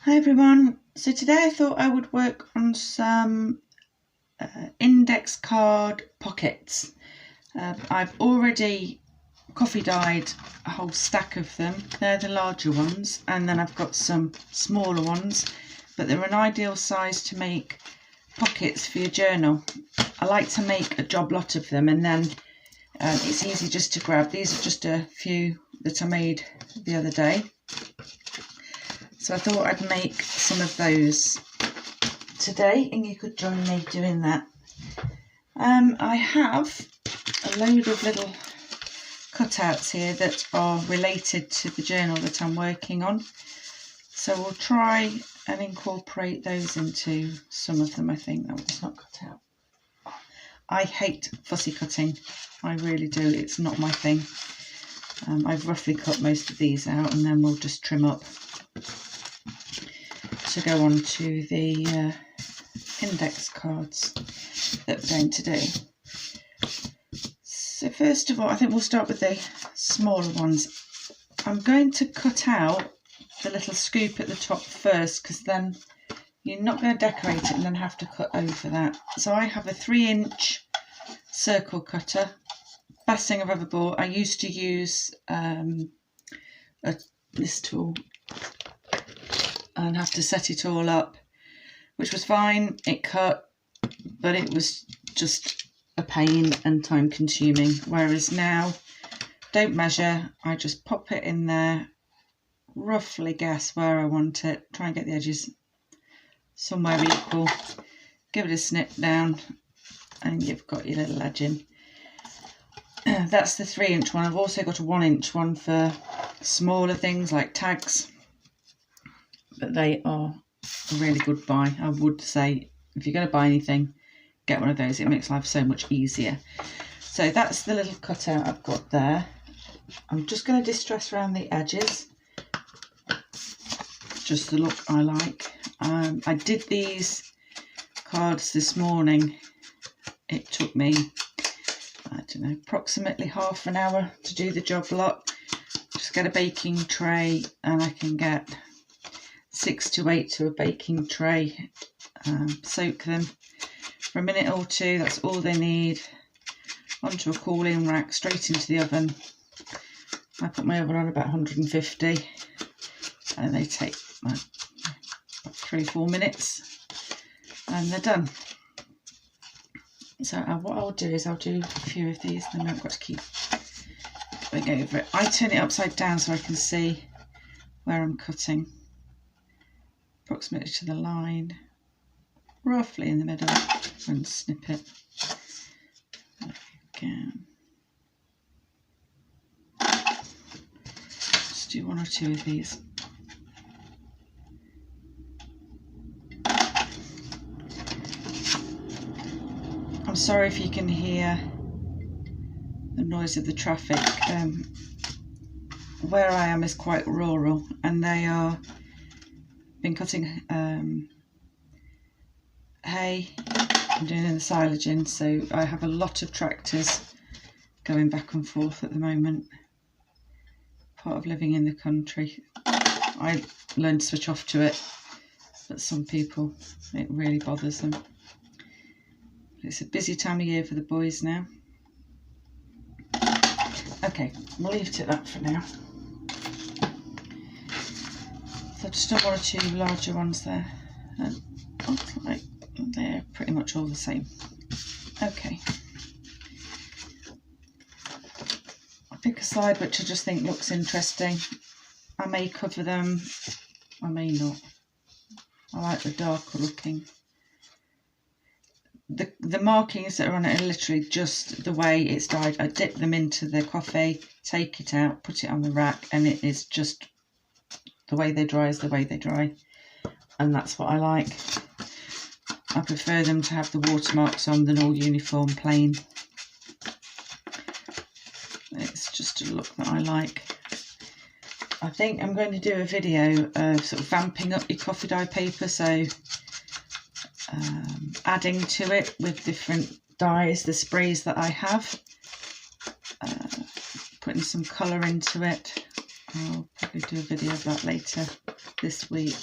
Hi everyone, so today I thought I would work on some index card pockets. I've already coffee dyed a whole stack of them. They're the larger ones, and then I've got some smaller ones, but they're an ideal size to make pockets for your journal. I like to make a job lot of them, and then it's easy just to grab. These are just a few that I made the other day. So I thought I'd make some of those today, and you could join me doing that. I have a load of little cutouts here that are related to the journal that I'm working on. So we'll try and incorporate those into some of them. I think that one's not cut out. I hate fussy cutting. I really do. It's not my thing. I've roughly cut most of these out, and then we'll just trim up to go on to the index cards that we're going to do. So first of all, I think we'll start with the smaller ones. I'm going to cut out the little scoop at the top first, because then you're not going to decorate it and then have to cut over that. So I have a 3-inch circle cutter, best thing I've ever bought. I used to use this tool and have to set it all up, which was fine. It cut, but it was just a pain and time consuming. Whereas now, don't measure, I just pop it in there, roughly guess where I want it, try and get the edges somewhere equal, give it a snip down, and you've got your little edging. That's the 3-inch one. I've also got a 1-inch one for smaller things like tags, but they are a really good buy. I would say if you're going to buy anything, get one of those. It makes life so much easier. So that's the little cutout I've got there. I'm just going to distress around the edges, just the look I like. I did these cards this morning. It took me, I don't know, approximately half an hour to do the job lot. Just get a baking tray, and I can get 6 to 8 to a baking tray. Soak them for a minute or two. That's all they need. Onto a cooling rack, straight into the oven. I put my oven on about 150, and they take about 3-4 minutes, and they're done. So what I'll do is I'll do a few of these, and then I've got to keep going over it. I turn it upside down so I can see where I'm cutting, approximately to the line, roughly in the middle, and snip it. Again. Just do 1 or 2 of these. I'm sorry if you can hear the noise of the traffic. Where I am is quite rural, and they are been cutting hay and doing the silaging, so I have a lot of tractors going back and forth at the moment. Part of living in the country. I learned to switch off to it, but some people, it really bothers them. It's a busy time of year for the boys now. Okay, we'll leave it at that for now. So just done 1 or 2 larger ones there, and looks like they're pretty much all the same. Okay. I'll pick a side which I just think looks interesting. I may cover them, I may not. I like the darker looking. The markings that are on it are literally just the way it's dyed. I dip them into the coffee, take it out, put it on the rack, and it is just the way they dry is the way they dry. And that's what I like. I prefer them to have the watermarks on than all uniform plain. It's just a look that I like. I think I'm going to do a video of sort of vamping up your coffee dye paper, so adding to it with different dyes, the sprays that I have, putting some colour into it. I'll probably do a video of that later this week.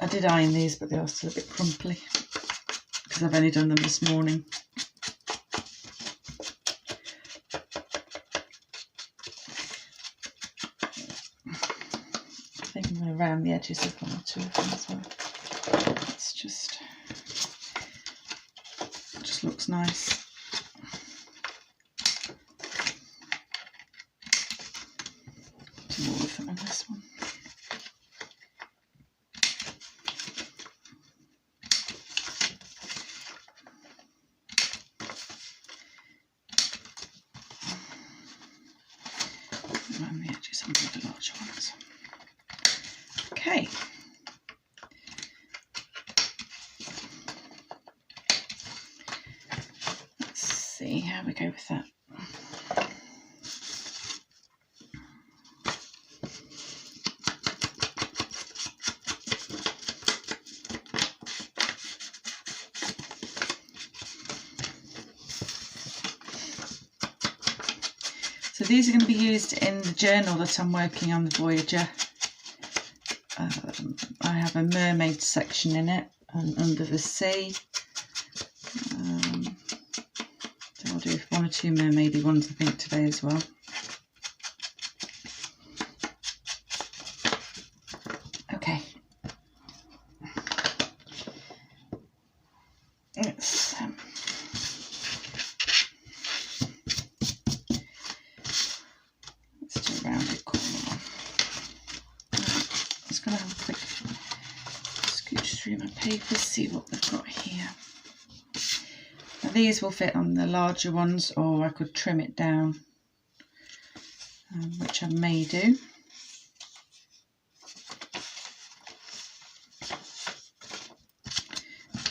I did iron these, but they are still a bit crumply because I've only done them this morning. I think I'm going to round the edges of one or two of them as well. It's just looks nice. Do all of them in this one. Around the edges of the larger ones. Okay. Let's see how we go with that. So these are going to be used in the journal that I'm working on, the Voyager. I have a mermaid section in it, and under the sea. So I'll do one or two mermaidy ones, I think, today as well. Okay. Let's do a rounded corner one. I'm just going to have a quick scooch through my papers, see what we've got here. Now these will fit on the larger ones, or I could trim it down, which I may do.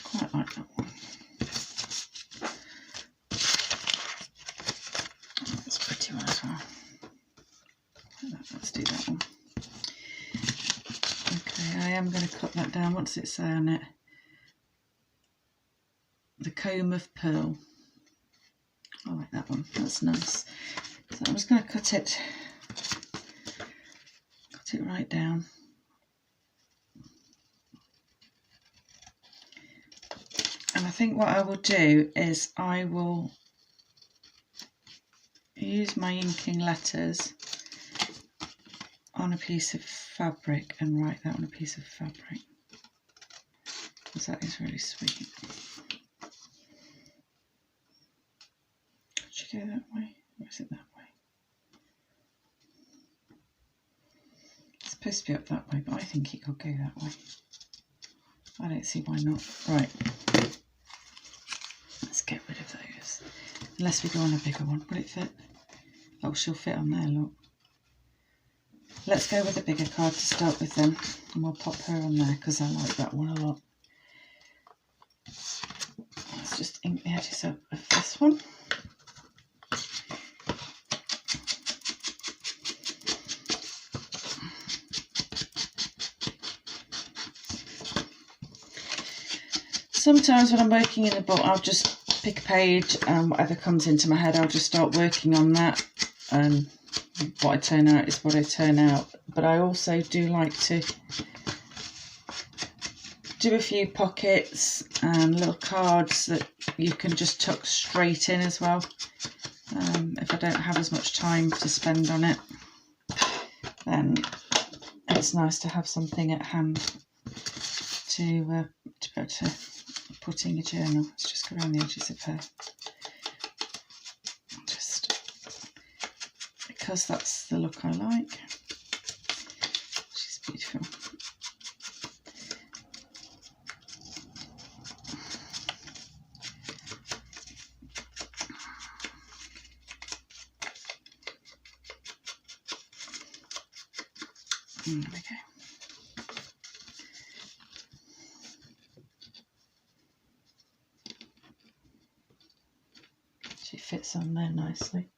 Quite like that one. That's a pretty one as well. Let's do that one. Okay, I am going to cut that down. What does it say on it? The Comb of Pearl. I like that one. That's nice. So I'm just going to cut it right down. And I think what I will do is I will use my inking letters on a piece of fabric and write that on a piece of fabric, because that is really sweet. Should you go that way, or is it that way? It's supposed to be up that way, but I think it could go that way. I don't see why not. Right, let's get rid of those. Unless we go on a bigger one. Will it fit? Oh, she'll fit on there, look. Let's go with a bigger card to start with then, and we'll pop her on there because I like that one a lot. Let's just ink the edges up of this one. Sometimes when I'm working in the book, I'll just pick a page and whatever comes into my head, I'll just start working on that, and what I turn out is what I turn out. But I also do like to do a few pockets and little cards that you can just tuck straight in as well, if I don't have as much time to spend on it. Then it's nice to have something at hand to be able to put in your journal. Let's just go around the edges of her, just because that's the look I like. She's beautiful. There we go. She fits on there nicely.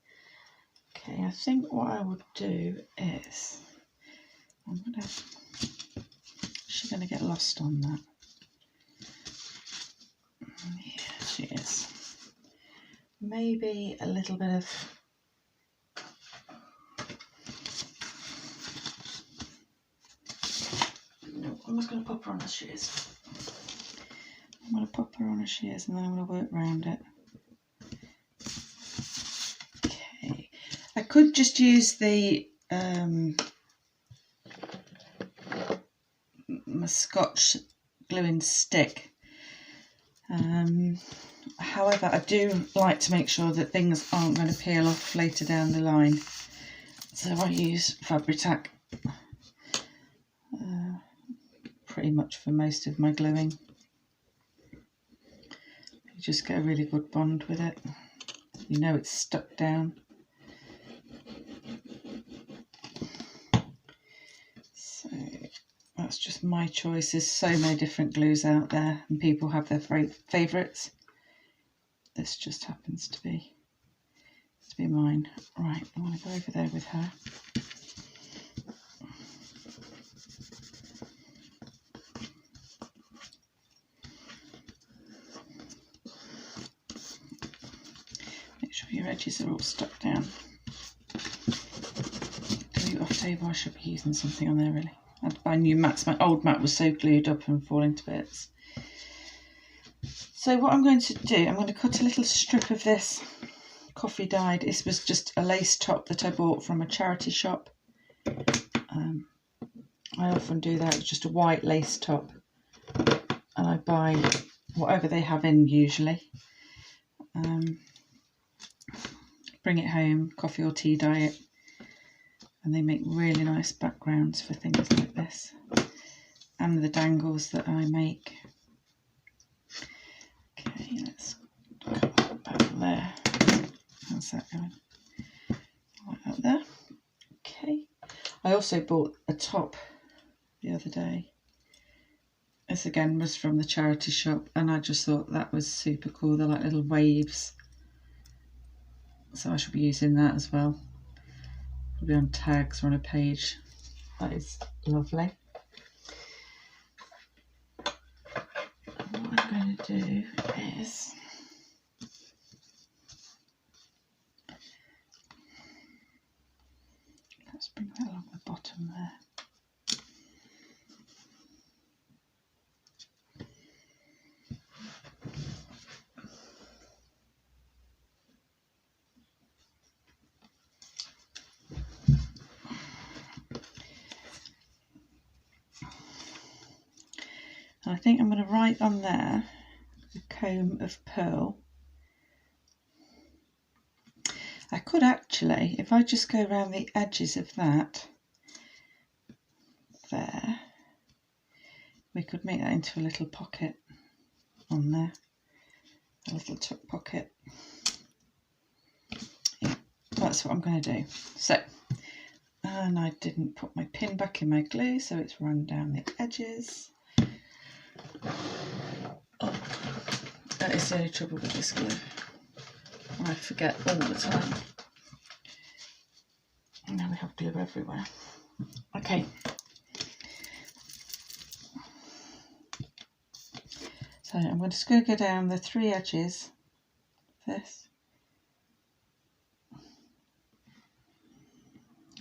Okay, I think what I would do is she's gonna get lost on that. Yeah, she is. Maybe a little bit of no, I'm just going to pop her on the shears. I'm going to pop her on the shears and then I'm going to work around it. Okay, I could just use the my Scotch gluing stick. However, I do like to make sure that things aren't going to peel off later down the line. So I use Fabri-Tac pretty much for most of my gluing. You just get a really good bond with it. You know it's stuck down. So that's just my choice. There's so many different glues out there and people have their favourites. This just happens to be mine. Right, I want to go over there with her. Make sure your edges are all stuck down. Glue off table. I should be using something on there really. I had to buy new mats. My old mat was so glued up and falling to bits. So what I'm going to do, I'm going to cut a little strip of this coffee dyed. This was just a lace top that I bought from a charity shop. I often do that. It's just a white lace top, and I buy whatever they have in usually. Bring it home, coffee or tea dye it, and they make really nice backgrounds for things like this, and the dangles that I make. Okay, let's cut about there. How's that going? Like that there. Okay. I also bought a top the other day. This again was from the charity shop, and I just thought that was super cool. They're like little waves. So I should be using that as well. Probably on tags or on a page. That is lovely. What I'm going to do is let's bring that along the bottom there. And I think I'm going to write on there the comb of pearl. I could actually, if I just go around the edges of that there, we could make that into a little pocket on there, a little tuck pocket. Yeah, that's what I'm going to do. So, and I didn't put my pin back in my glue, so it's run down the edges. Oh, that is the only trouble with this glue. I forget all the time. And now we have glue everywhere. Okay. So I'm just going to go down the three edges of this.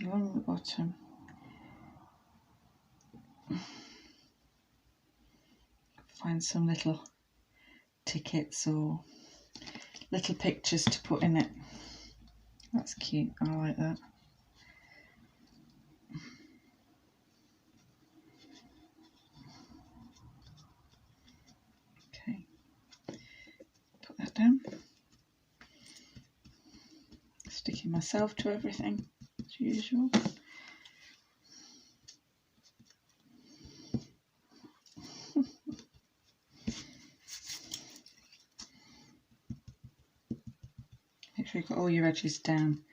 Along the bottom. Find some little tickets or little pictures to put in it. That's cute, I like that. Okay, put that down. Sticking myself to everything as usual. Make sure you've got all your edges down.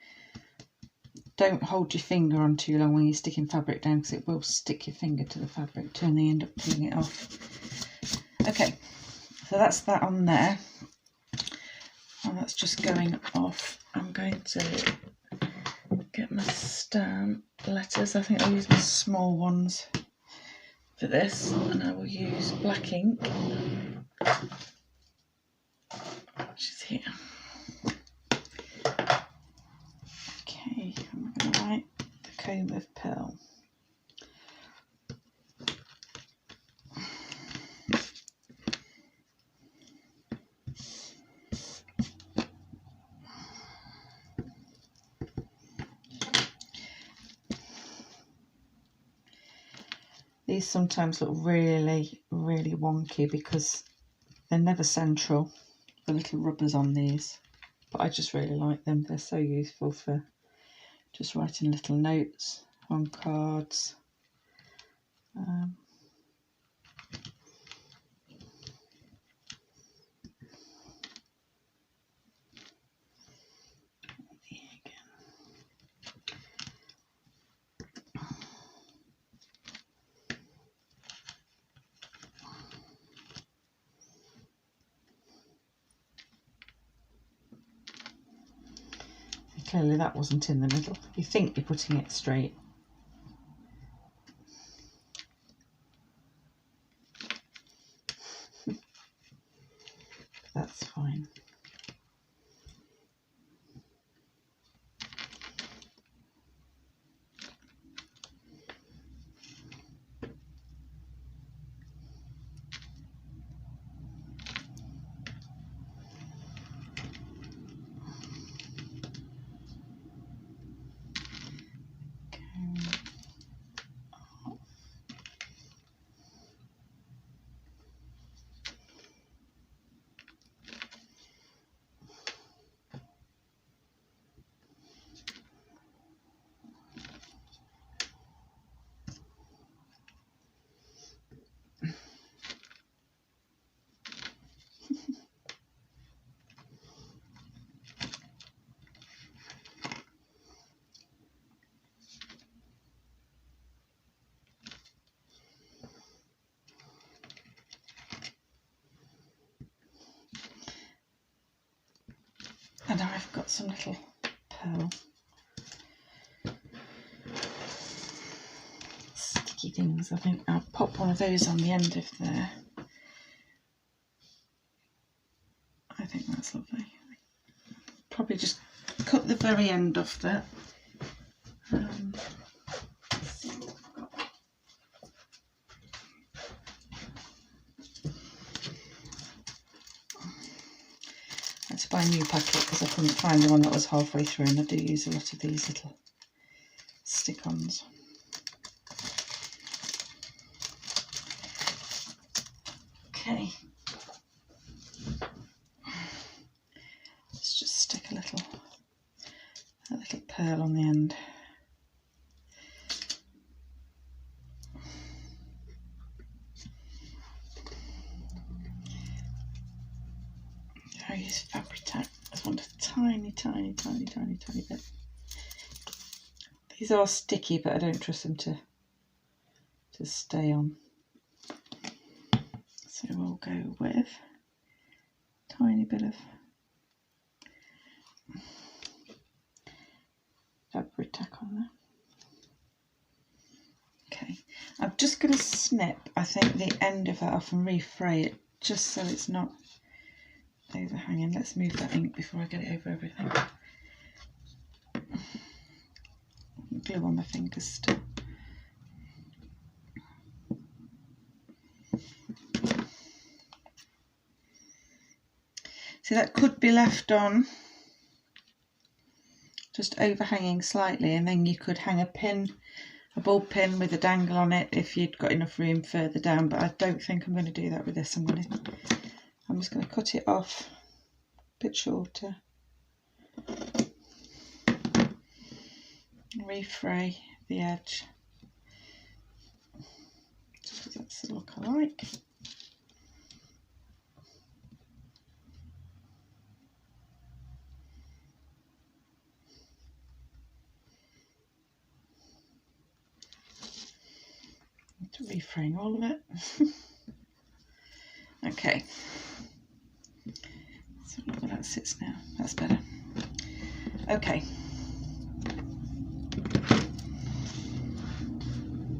Don't hold your finger on too long when you're sticking fabric down, because it will stick your finger to the fabric too and they end up pulling it off. Okay, so that's that on there. And that's just going off. I'm going to get my stamp letters. I think I'll use my small ones for this, and I will use black ink, which is here. Okay, I'm going to write the comb of pearl. These sometimes look really, really wonky because they're never central, the little rubbers on these. But I just really like them. They're so useful for just writing little notes on cards. Clearly that wasn't in the middle. You think you're putting it straight. That's fine. And I've got some little pearl sticky things. I think I'll pop one of those on the end of there. I think that's lovely. Probably just cut the very end off that. I had to buy a new packet because I couldn't find the one that was halfway through, and I do use a lot of these little stick-ons. Okay, let's just stick a little pearl on the end. I use Fabri-Tac. I just want a tiny bit. These are sticky, but I don't trust them to stay on. So we'll go with a tiny bit of Fabri-Tac on there. Okay, I'm just going to snip, I think, the end of that off and refray it just so it's not overhanging. Let's move that ink before I get it over everything. Glue on my fingers still. See, that could be left on just overhanging slightly, and then you could hang a ball pin with a dangle on it if you'd got enough room further down, but I don't think I'm going to do that with this. I'm just going to cut it off a bit shorter, refray the edge, just because that's the look I like. To reframe all of it. Okay, so look where that sits now. That's better. Okay,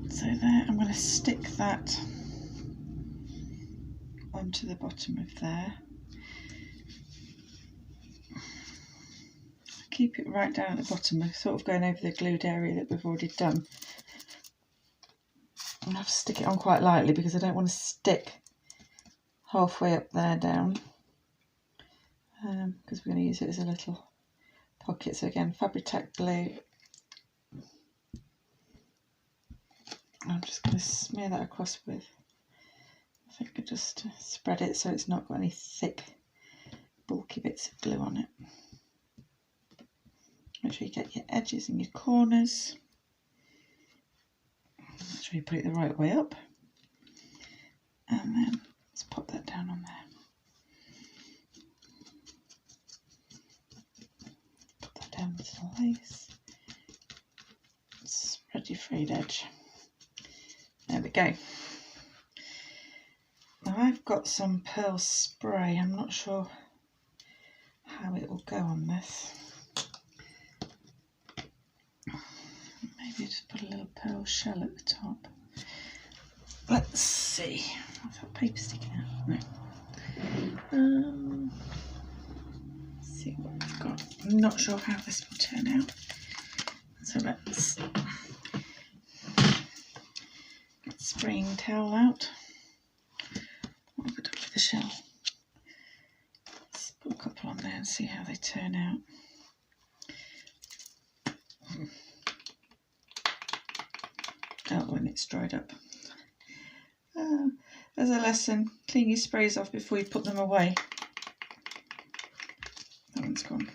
so there, I'm going to stick that onto the bottom of there. Keep it right down at the bottom. We're sort of going over the glued area that we've already done. I'm going to have to stick it on quite lightly because I don't want to stick halfway up there down, because we're going to use it as a little pocket. So again, Fabri-Tac glue, I'm just going to smear that across with a finger just to spread it so it's not got any thick bulky bits of glue on it. Make sure you get your edges and your corners. Make sure you put it the right way up. And then let's pop that down on there. Put that down with the lace. Spread your frayed edge. There we go. Now I've got some pearl spray. I'm not sure how it will go on this. Maybe just put a little pearl shell at the top. Let's see. I've got paper sticking out. No. Let's see what we've got. I'm not sure how this will turn out. So let's get the spraying towel out. What have I done with the shell? Let's put a couple on there and see how they turn out. Oh, when it's dried up. As a lesson, clean your sprays off before you put them away. That one's gone.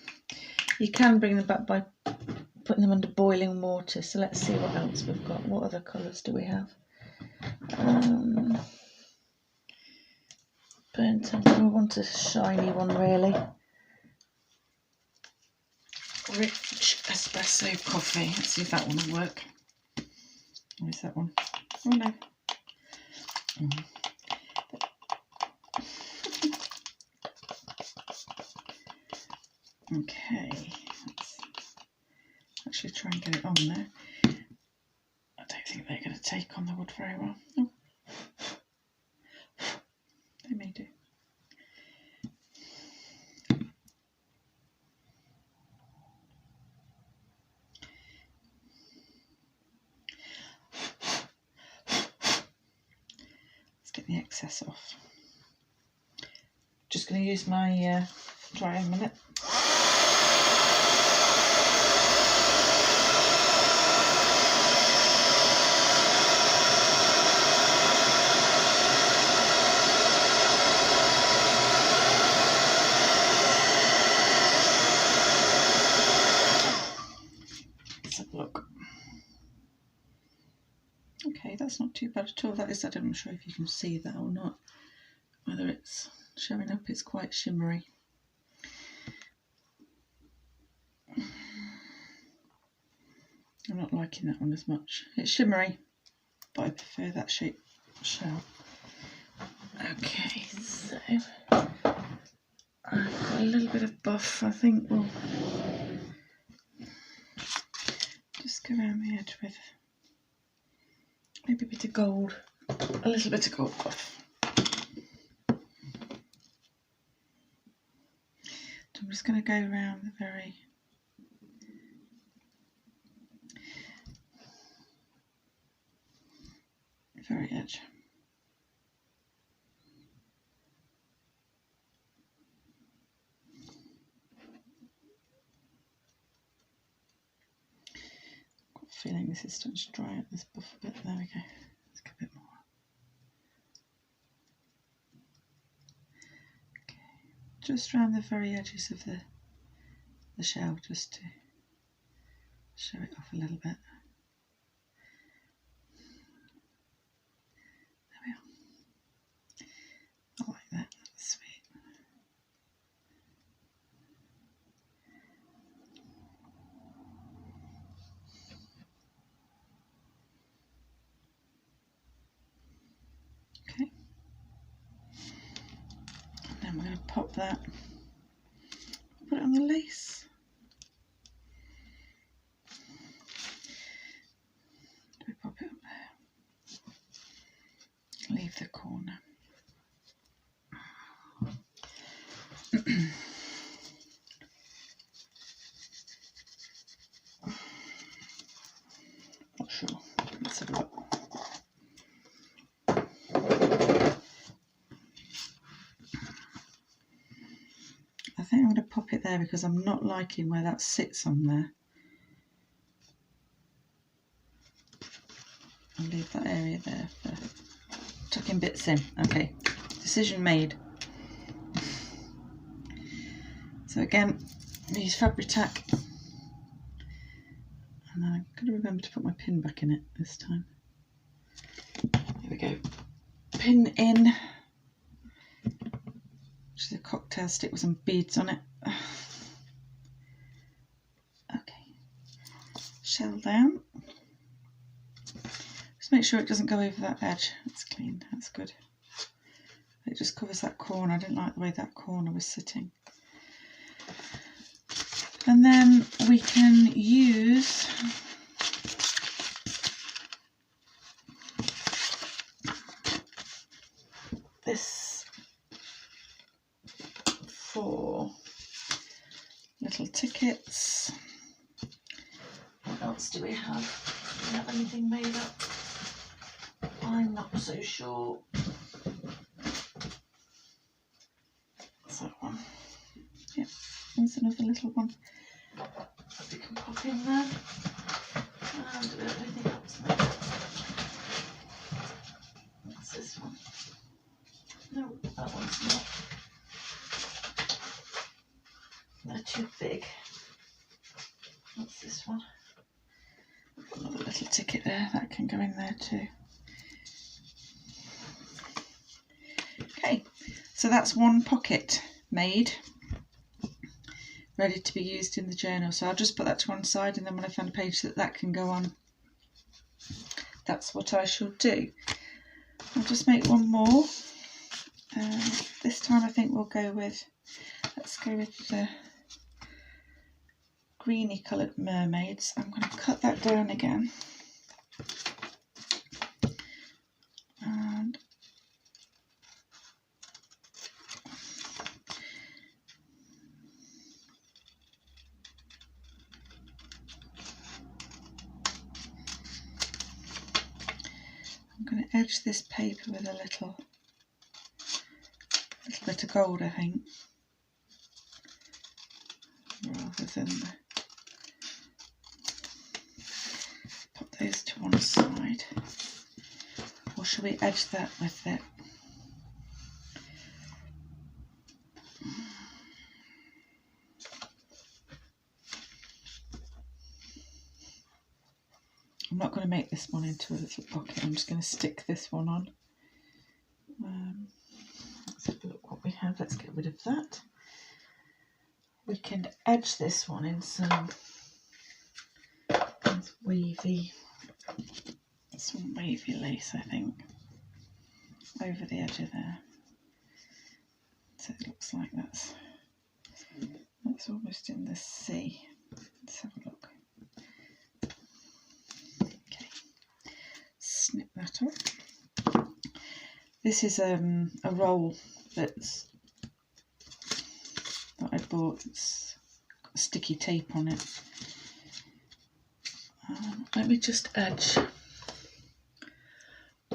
You can bring them back by putting them under boiling water. So let's see what else we've got. What other colours do we have? Burnt umber. We want a shiny one, really. Rich espresso coffee. Let's see if that one will work. Where's that one? Oh no. Okay, let's actually try and get it on there. I don't think they're going to take on the wood very well. Oh. They may do. Let's get the excess off. Just going to use my drying minute. Okay, that's not too bad at all. That is, I'm not sure if you can see that or not, whether it's showing up. It's quite shimmery. I'm not liking that one as much. It's shimmery, but I prefer that shape shell. Okay, so I've got a little bit of buff. I think we'll just go around the edge with maybe a bit of gold, a little bit of gold buff. So I'm just going to go around the very edge. Got a feeling this is starting to dry out this buff a bit. There we go. Let's get a bit more. Okay, just around the very edges of the shell, just to show it off a little bit. There we are. I like that. That's sweet. Okay. And then we're going to pop that. Put it on the lace. Do we pop it up there? Leave the corner. Not sure. Let's have a look. I think I'm going to pop it there because I'm not liking where that sits on there. I'll leave of that area there for tucking bits in. Okay, decision made. So again, use Fabri-Tac, and I'm going to remember to put my pin back in it this time. Here we go. Pin in, which is a cocktail stick with some beads on it. Okay, shell down. Just make sure it doesn't go over that edge. It's clean, that's good. It just covers that corner. I didn't like the way that corner was sitting. And then we can use this for little tickets. What else do we have? Do we have anything made up? I'm not so sure. What's that one? Yep, there's another little one that we can pop in there. And do we have anything else made up? What's this one? No, that one's not. They're too big. What's this one? Another little ticket there, that can go in there too. Okay, so that's one pocket made, ready to be used in the journal. So I'll just put that to one side, and then when I find a page that can go on, that's what I shall do. I'll just make one more. This time I think we'll go with, let's go with the greeny coloured mermaids. I'm going to cut that down again. And I'm going to edge this paper with a little bit of gold, I think, rather than put those to one side. Or should we edge that with it? I'm not going to make this one into a little pocket. I'm just going to stick this one on. Let's have a look what we have. Let's get rid of that. We can edge this one in some wavy lace, I think, over the edge of there. So it looks like that's almost in the sea. Let's have a look. Okay, snip that off. This is a roll that I bought. It's got sticky tape on it. Let me just edge.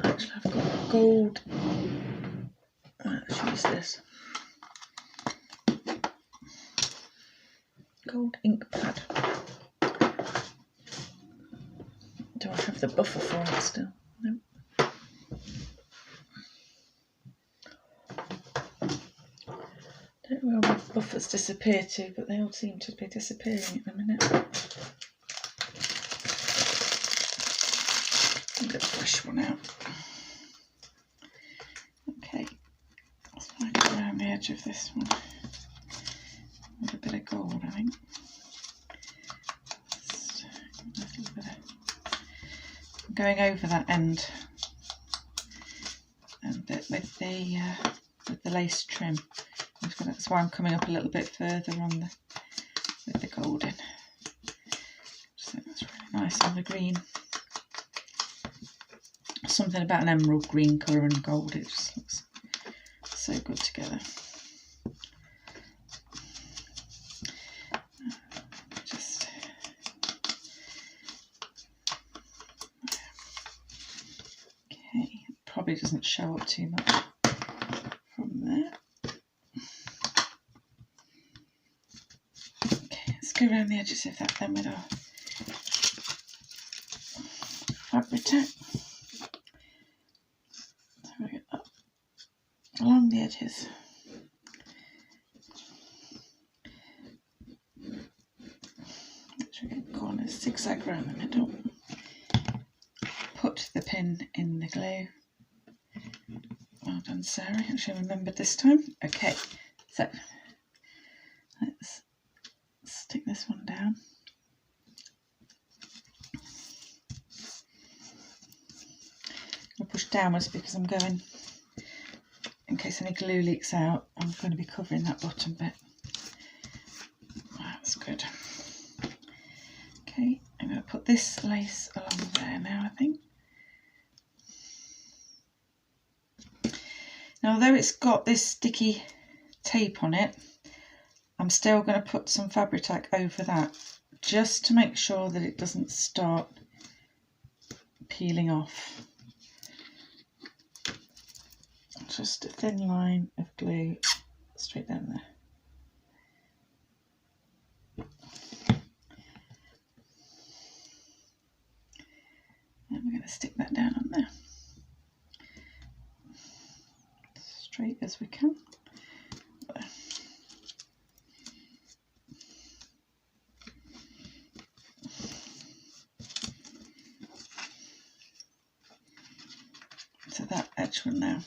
Actually, I've got gold. Let's use this gold ink pad. Do I have the buffer for it still? No. Don't know where my buffers disappear to, but they all seem to be disappearing at the minute. Get a fresh one out. Okay, let's find it around the edge of this one with a bit of gold, I think. Just a little bit of going over that end and bit with the lace trim. That's why I'm coming up a little bit further on with the gold in. So that's really nice on the green. Something about an emerald green colour and gold, it just looks so good together. Just okay, it probably doesn't show up too much from there. Okay, let's go around the edges of that then with our Fabri-Tac. along the edges. Corners, zigzag around the middle. Put the pin in the glue. Well done, Sarah. I should have remembered this time. Okay, so let's stick this one down. I'll push downwards because I'm going, in case any glue leaks out, I'm going to be covering that bottom bit. That's good. Okay, I'm going to put this lace along there now, I think. Now, although it's got this sticky tape on it, I'm still going to put some Fabri-Tac over that, just to make sure that it doesn't start peeling off. Just a thin line of glue straight down there. And we're going to stick that down on there, straight as we can. So that edge one now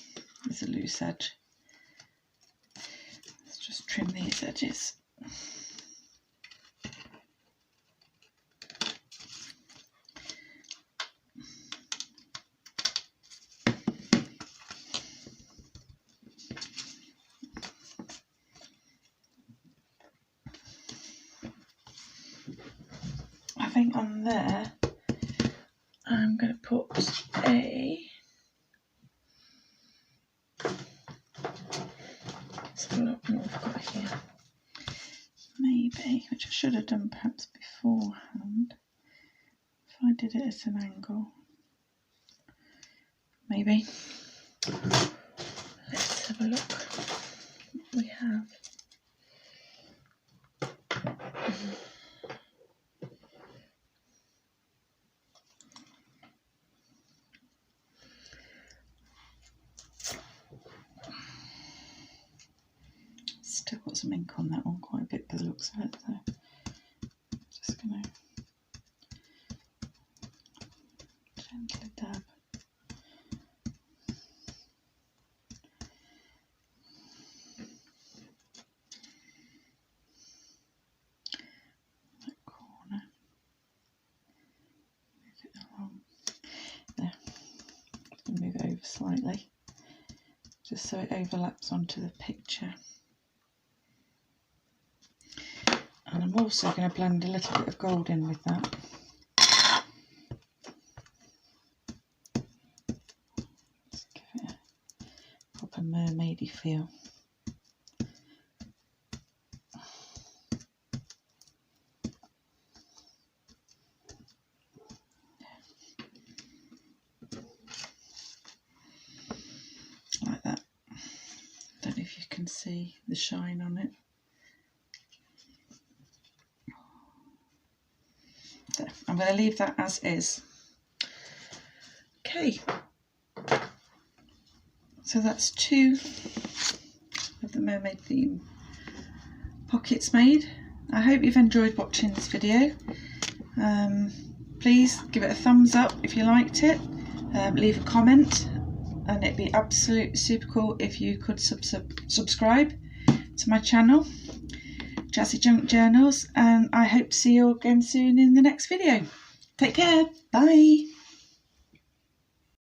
is a loose edge. Let's just trim these edges. I think on there I'm going to put a, let's have a look what we've got here, maybe, which I should have done perhaps beforehand, if I did it at an angle, maybe. Let's have a look what we have. Still got some ink on that one, quite a bit by the looks of it, so just going to gently dab. That corner, move it along there, move it over slightly, just so it overlaps onto the picture. And I'm also going to blend a little bit of gold in with that. Just give it a proper mermaidy feel. Like that. Don't know if you can see the shine on it. There. I'm going to leave that as is. Okay, so that's 2 of the mermaid theme pockets made. I hope you've enjoyed watching this video. Please give it a thumbs up if you liked it, leave a comment, and it'd be absolutely super cool if you could subscribe to my channel, Jazzy Junk Journals, and I hope to see you again soon in the next video. Take care, bye.